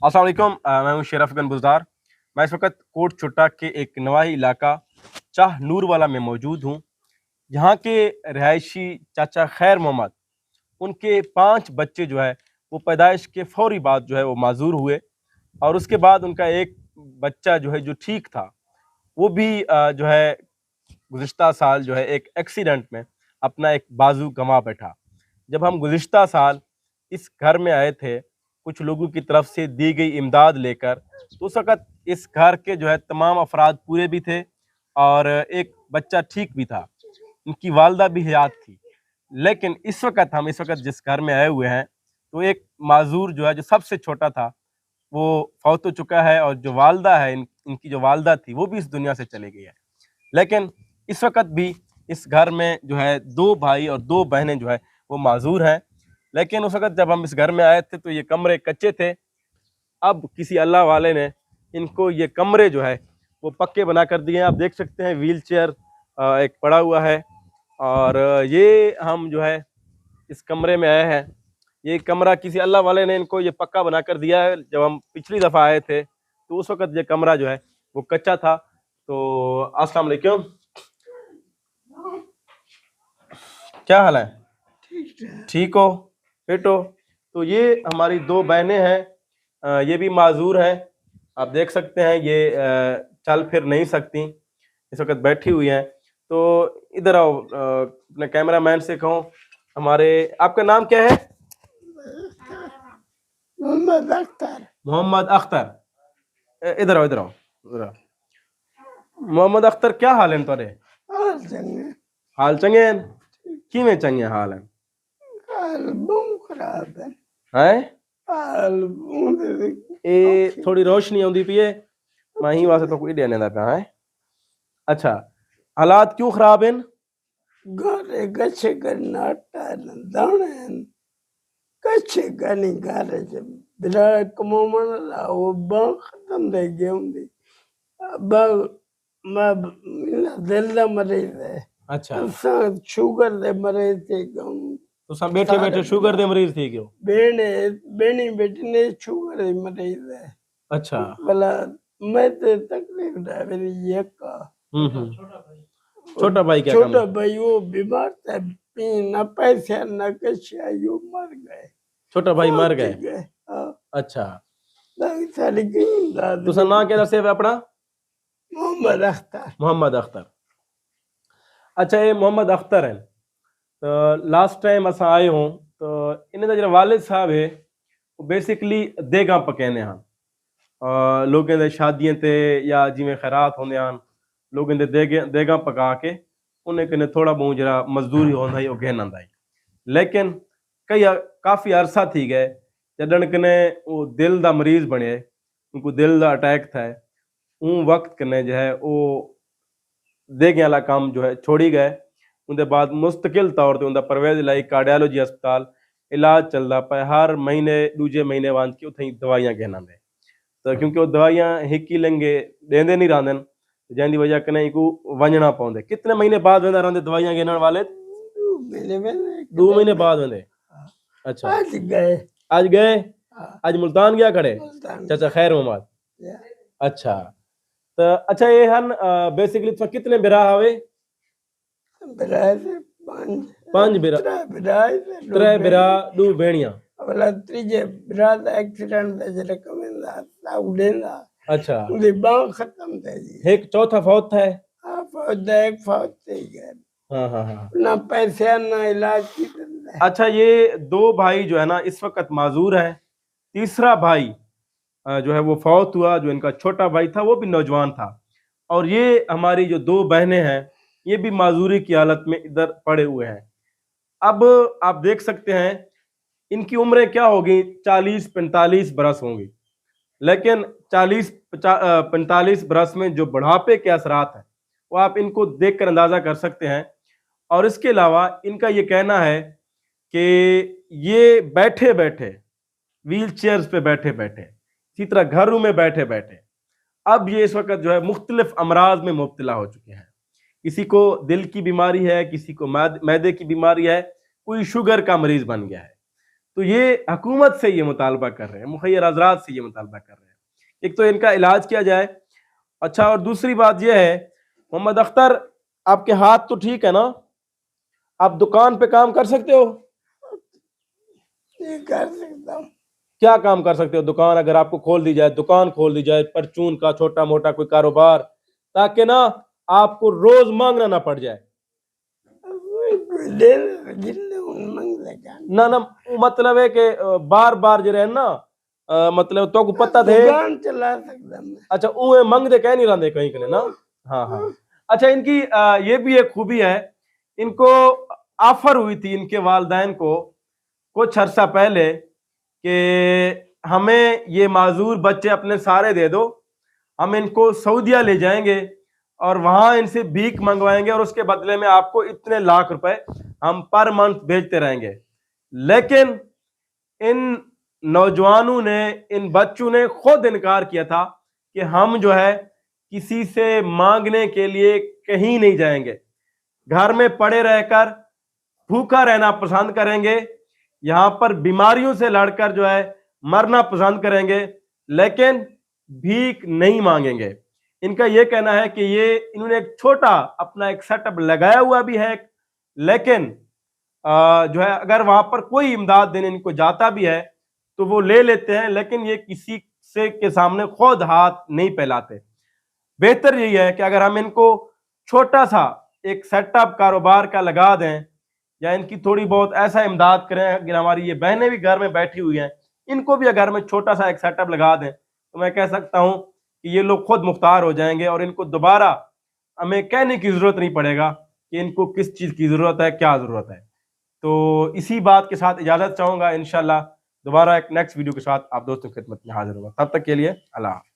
अस्सलाम वालेकुम। मैं हूं शेर अफगन बुज़दार। मैं इस वक्त कोट चुट्टा के एक नवाही इलाका चाह नूर वाला में मौजूद हूं। यहाँ के रहायशी चाचा खैर मोहम्मद, उनके 5 बच्चे जो है वो पैदाइश के फौरी बाद जो है वो माजूर हुए, और उसके बाद उनका एक बच्चा जो है जो ठीक था वो भी जो है गुज़िश्ता साल जो है एक एक्सीडेंट में अपना एक बाजू गंवा बैठा। जब हम गुज़िश्ता साल इस घर में आए थे कुछ लोगों की तरफ से दी गई इमदाद लेकर, तो उस वक़्त इस घर के जो है तमाम अफराद पूरे भी थे और एक बच्चा ठीक भी था, उनकी वालदा भी हयात थी। लेकिन इस वक़्त जिस घर में आए हुए हैं, तो एक माज़ूर जो है जो सबसे छोटा था वो फ़ौत हो चुका है, और जो वालदा है इनकी जो वालदा थी वो भी इस दुनिया से चली गई है। लेकिन इस वक़्त भी इस घर में जो है 2 भाई और 2 बहनें जो है वो माज़ूर हैं। लेकिन उस वक़्त जब हम इस घर में आए थे तो ये कमरे कच्चे थे। अब किसी अल्लाह वाले ने इनको ये कमरे जो है वो पक्के बना कर दिए हैं। आप देख सकते हैं व्हील चेयर एक पड़ा हुआ है, और ये हम जो है इस कमरे में आए हैं। ये कमरा किसी अल्लाह वाले ने इनको ये पक्का बना कर दिया है। जब हम पिछली दफ़ा आए थे तो उस वक़्त ये कमरा जो है वो कच्चा था। तो अस्सलाम वालेकुम, क्या हाल है? ठीक हो, फिट हो? तो ये हमारी 2 बहनें हैं, ये भी माजूर हैं। आप देख सकते हैं ये चल फिर नहीं सकती, इस वक्त बैठी हुई हैं। तो इधर आओ, अपने कैमरा मैन से कहो हमारे, आपका नाम क्या है? मोहम्मद अख्तर। मोहम्मद अख्तर। इधर आओ, इधर आओ, इधर आओ। मोहम्मद अख्तर, क्या हाल है तुहाडे? हाल चंगे। हाल चंगे हैं? किवें चंगे हाल हैं? हाल बहुत खराब है। हैं? हाल ए थोड़ी रोशनी आउंदी पई है, मैं ही वास्ते तो कोई देने दा पिया है। अच्छा, हालात क्यों खराब हैं? घरे कच्चे करना दाने कच्चे करनी घरे से बिना कमावन ला वो बांग खत्म दे गए होंगे। अब मैं दिल दा मरीज है। अच्छा, शुगर दे मरीज थे गम तुसां बैठे बैठे शुगर दे मरीज थी गयो? बेनी बेटी ने शुगर दे मरीज है। अच्छा, भला मैं तो तकलीफ है मेरी ये का छोटा भाई क्या काम छोटा है? भाई वो बीमार था, न पैसे न कुछ, यो मर गए। छोटा भाई मर गए? हाँ, अच्छा, सारी गई तुसां नाम क्या दस्या अपना? मोहम्मद अख्तर। मोहम्मद अख्तर। अच्छा, ये मोहम्मद अख्तर हैं। तो लास्ट टाइम असां आए हों तो इन्हें दा जेड़ा वालिद साहब है वो बेसिकली देगा पकाने हैं लोगों दे शादियां ते या जिवें खैरात होंदे हैं, लोगों दे देगा पका के उन्हें कने थोड़ा बहुत जरा मजदूरी होंदा ही घेन आंदा है। लेकिन कई काफ़ी अरसा थी गए जडन कने वो दिल दा मरीज बने, उनको दिल दा अटैक था, उन वक्त कने जो है वो देगे वाला काम जो है छोड़ी गए। उनके बाद मुस्तकिल तौर पर उनका परवेज लाई कार्डियोलॉजी अस्पताल इलाज चलता पाया, हर महीने दूजे महीने वांद के उथे दवाइयां घेन आंदे। तो क्योंकि वो दवाइयां हिक ही लेंगे देंदे नहीं रहंदन, जैंदी वजह कने इनको वंजना पौंदे। कितने महीने बाद वेंदा रहंदे दवाइयां घेनण वाले? 2 महीने बाद वेंदे। अच्छा, आज गए। आज गए? हाँ, आज मुल्तान गया खड़े मुल्तान चाचा खैर मोहम्मद। गया। अच्छा, तो अच्छा ये हन बेसिकली तो कितने बिरा हवे? बिराए से 5 बिरा, बिराए से 3 बिरा 2 भेणियां। भला तीजे बिरा दा एक्सीडेंट ते जरे कमेंदा साउ देंदा। अच्छा, उनकी बांह खत्म थे जी। एक चौथा फौत है? हाँ, फौज दा एक फौज थे गए। हाँ हाँ हाँ। ना पैसे ना इलाज की अच्छा, ये 2 भाई जो है ना इस वक्त माजूर हैं। तीसरा भाई जो है वो फौत हुआ, जो इनका छोटा भाई था वो भी नौजवान था, और ये हमारी जो 2 बहनें हैं ये भी माजूरी की हालत में इधर पड़े हुए हैं। अब आप देख सकते हैं इनकी उम्रें क्या होगी, 40-45 बरस होंगी। लेकिन 40-45 बरस में जो बुढ़ापे के असरात हैं वो आप इनको देखकर अंदाजा कर सकते हैं। और इसके अलावा इनका ये कहना है कि ये बैठे बैठे व्हील चेयर्स पे बैठे बैठे, इसी तरह घरों में बैठे बैठे अब ये इस वक्त जो है मुख्तलिफ अमराज में मुब्तला हो चुके हैं। किसी को दिल की बीमारी है, किसी को मैदे की बीमारी है, कोई शुगर का मरीज बन गया है। تو یہ حکومت سے یہ مطالبہ کر رہے ہیں, مخیر حضرات سے یہ مطالبہ کر رہے ہیں, ایک تو ان کا علاج کیا جائے. اچھا, اور دوسری بات یہ ہے محمد اختر, آپ کے ہاتھ تو ٹھیک ہے نا, آپ دکان پہ کام کر سکتے ہو؟ یہ کر سکتا ہوں. کیا کام کر سکتے ہو؟ دکان اگر آپ کو کھول دی جائے, دکان کھول دی جائے پرچون کا, چھوٹا موٹا کوئی کاروبار, تاکہ نا آپ کو روز مانگنا نہ پڑ جائے. نہ مطلب ہے کہ بار بار جو رہے نا, مطلب تو کو پتہ تھے دکان چلا سکتا میں. اچھا اوے منگ دے کہہ نہیں رہے کہیں کہیں نا. ہاں ہاں. اچھا, ان کی یہ بھی ایک خوبی ہے, ان کو آفر ہوئی تھی ان کے والدین کو کچھ عرصہ پہلے کہ ہمیں یہ معذور بچے اپنے سارے دے دو, ہم ان کو سعودیہ لے جائیں گے اور وہاں ان سے بھیک منگوائیں گے اور اس کے بدلے میں آپ کو اتنے لاکھ روپے ہم پر منتھ بھیجتے رہیں گے. لیکن ان نوجوانوں نے, ان بچوں نے خود انکار کیا تھا کہ ہم جو ہے کسی سے مانگنے کے لیے کہیں نہیں جائیں گے, گھر میں پڑے رہ کر بھوکا رہنا پسند کریں گے, یہاں پر بیماریوں سے لڑ کر جو ہے مرنا پسند کریں گے, لیکن بھیک نہیں مانگیں گے. ان کا یہ کہنا ہے کہ یہ انہوں نے ایک چھوٹا اپنا ایک سیٹ اپ لگایا ہوا بھی ہے, لیکن جو ہے اگر وہاں پر کوئی امداد دینے ان کو جاتا بھی ہے تو وہ لے لیتے ہیں, لیکن یہ کسی سے کے سامنے خود ہاتھ نہیں پھیلاتے. بہتر یہی ہے کہ اگر ہم ان کو چھوٹا سا ایک سیٹ اپ کاروبار کا لگا دیں, یا ان کی تھوڑی بہت ایسا امداد کریں. اگر ہماری یہ بہنیں بھی گھر میں بیٹھی ہوئی ہیں, ان کو بھی اگر میں چھوٹا سا ایک سیٹ اپ لگا دیں تو میں کہہ سکتا ہوں کہ یہ لوگ خود مختار ہو جائیں گے, اور ان کو دوبارہ ہمیں کہنے کی ضرورت نہیں پڑے گا کہ ان کو کس چیز کی ضرورت ہے, کیا ضرورت ہے. تو اسی بات کے ساتھ اجازت چاہوں گا, انشاءاللہ دوبارہ ایک نیکسٹ ویڈیو کے ساتھ آپ دوستوں کی خدمت میں حاضر ہوں گا. تب تک کے لیے اللہ حافظ.